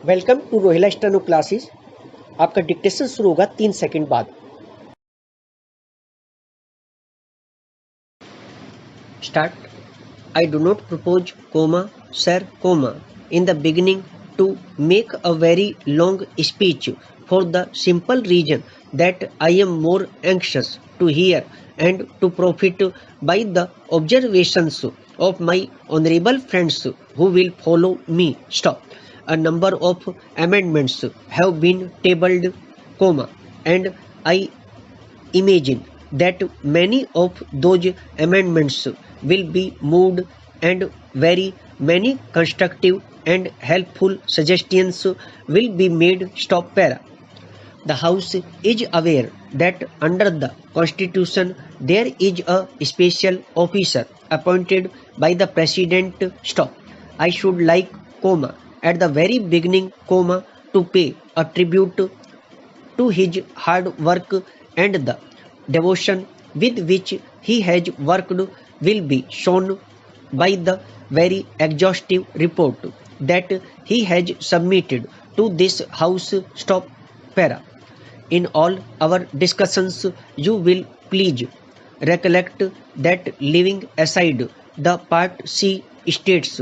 Welcome to Rohila steno classes. आपका dictation शुरू होगा 3 सेकंड बाद। Start. I do not propose, sir, in the beginning to make a very long speech for the simple reason that I am more anxious to hear and to profit by the observations of my honorable friends who will follow me. Stop. A number of amendments have been tabled, and I imagine that many of those amendments will be moved and very many constructive and helpful suggestions will be made. Stop para. The House is aware that under the Constitution there is a special officer appointed by the President. Stop. I should like, at the very beginning, to pay a tribute to his hard work, and the devotion with which he has worked will be shown by the very exhaustive report that he has submitted to this House. Stop para. In all our discussions, you will please recollect that, leaving aside the Part C states,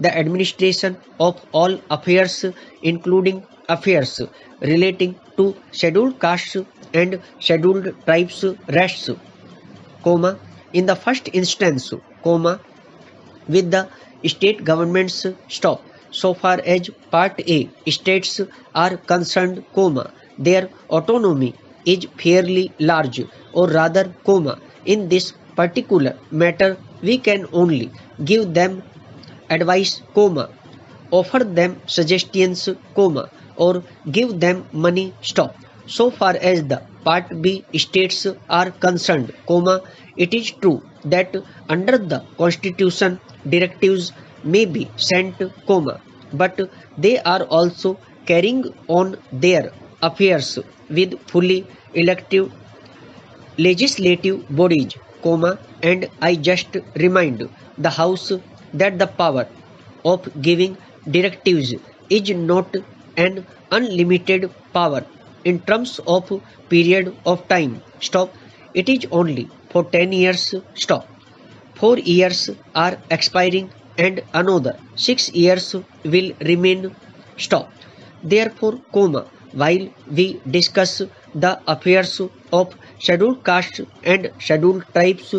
the administration of all affairs, including affairs relating to scheduled castes and scheduled tribes, rests, in the first instance, with the state governments. Stop. So far as Part A states are concerned, their autonomy is fairly large, or rather, in this particular matter we can only give them advice, offer them suggestions, or give them money. Stop. So far as the Part B states are concerned, it is true that under the Constitution directives may be sent, but they are also carrying on their affairs with fully elective legislative bodies, and I just remind the House that the power of giving directives is not an unlimited power in terms of period of time. Stop. It is only for 10 years. Stop. 4 years are expiring and another 6 years will remain. Stop. Therefore, while we discuss the affairs of scheduled castes and scheduled tribes,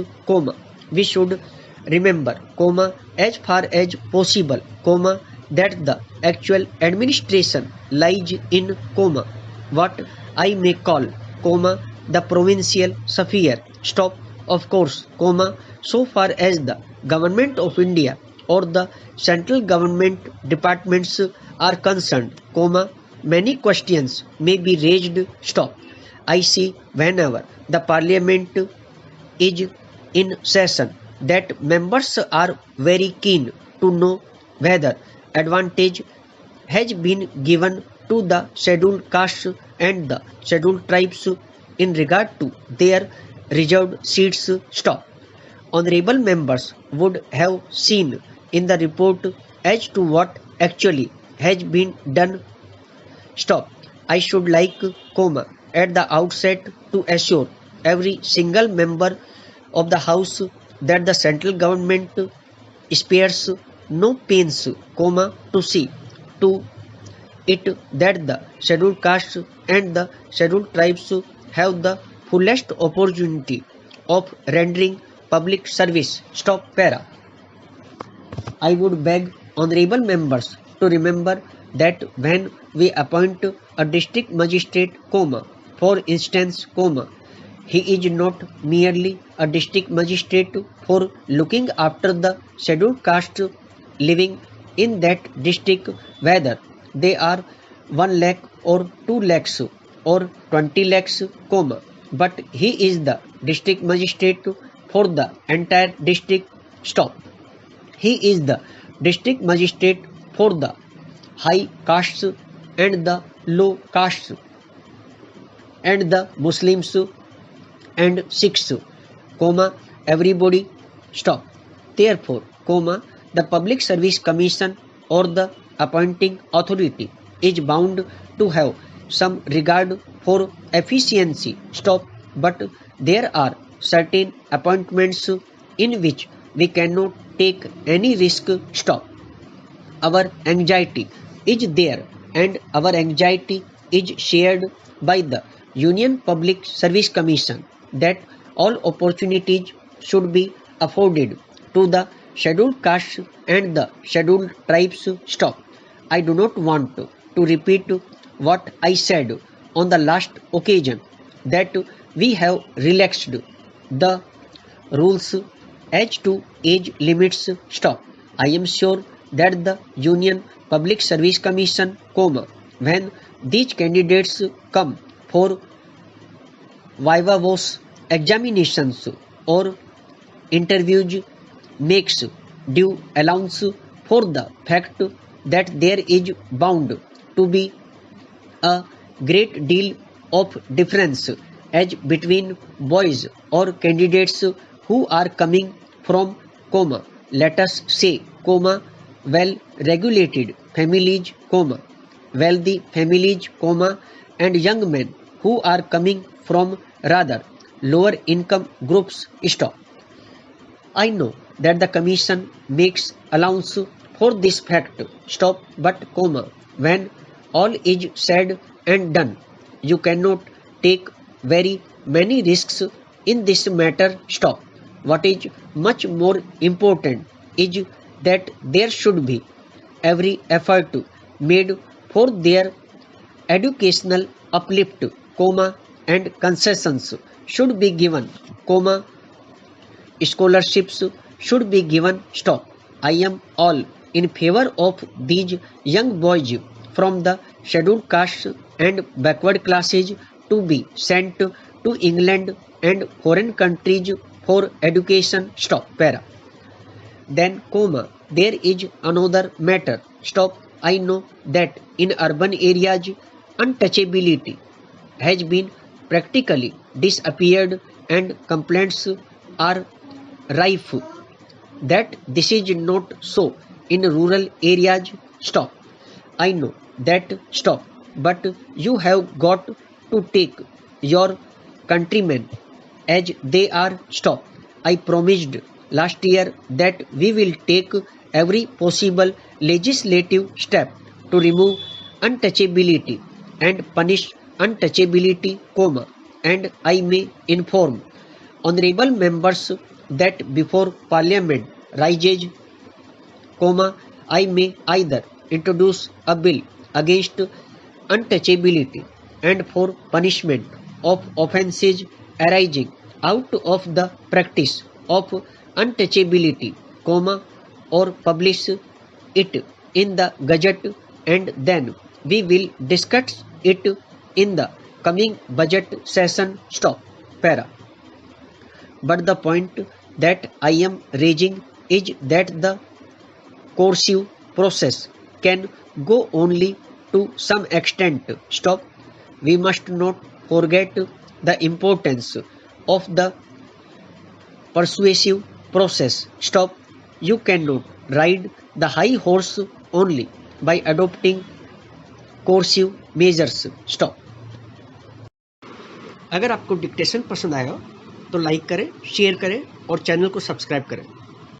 we should remember, as far as possible, that the actual administration lies in, what I may call, the provincial sphere. Stop. Of course, so far as the government of India or the central government departments are concerned, many questions may be raised. Stop. I see whenever the parliament is in session that members are very keen to know whether advantage has been given to the scheduled castes and the scheduled tribes in regard to their reserved seats. Stop. Honorable members would have seen in the report as to what actually has been done. Stop. I should like, at the outset to assure every single member of the House that the central government spares no pains, to see to it that the scheduled castes and the scheduled tribes have the fullest opportunity of rendering public service. Stop para. I would beg honorable members to remember that when we appoint a district magistrate, for instance, he is not merely a district magistrate for looking after the scheduled caste living in that district, whether they are 1 lakh or 2 lakhs or 20 lakhs, but he is the district magistrate for the entire district. Stop. He is the district magistrate for the high castes and the low castes and the Muslims and Sikhs, everybody. Stop. Therefore, the Public Service Commission or the appointing authority is bound to have some regard for efficiency. Stop. But there are certain appointments in which we cannot take any risk. Stop. Our anxiety is there, and our anxiety is shared by the Union Public Service Commission that all opportunities should be afforded to the scheduled castes and the scheduled tribes. Stop. I do not want to repeat what I said on the last occasion, that we have relaxed the rules as to age limits. Stop. I am sure that the Union Public Service Commission, when these candidates come for viva examinations or interviews, makes due allowance for the fact that there is bound to be a great deal of difference as between boys or candidates who are coming from, let us say, well regulated families, wealthy families, and young men who are coming from rather lower income groups. Stop. I know that the commission makes allowance for this fact. Stop. But, when all is said and done, you cannot take very many risks in this matter. Stop. What is much more important is that there should be every effort made for their educational uplift, and concessions should be given, scholarships should be given. Stop. I am all in favor of these young boys from the scheduled castes and backward classes to be sent to England and foreign countries for education. Stop. Para. Then, there is another matter. Stop. I know that in urban areas untouchability has been practically disappeared and complaints are rife that this is not so in rural areas. Stop. I know that. Stop. But you have got to take your countrymen as they are. Stop. I promised last year that we will take every possible legislative step to remove untouchability and punish untouchability, and I may inform honorable members that before Parliament rises, I may either introduce a bill against untouchability and for punishment of offences arising out of the practice of untouchability, or publish it in the Gazette, and then we will discuss it in the coming budget session. Stop. Para. But the point that I am raising is that the coercive process can go only to some extent. Stop. We must not forget the importance of the persuasive process. Stop. You cannot ride the high horse only by adopting coercive measures. Stop. अगर आपको dictation पसंद आया तो like करें, share करें और channel को subscribe करें।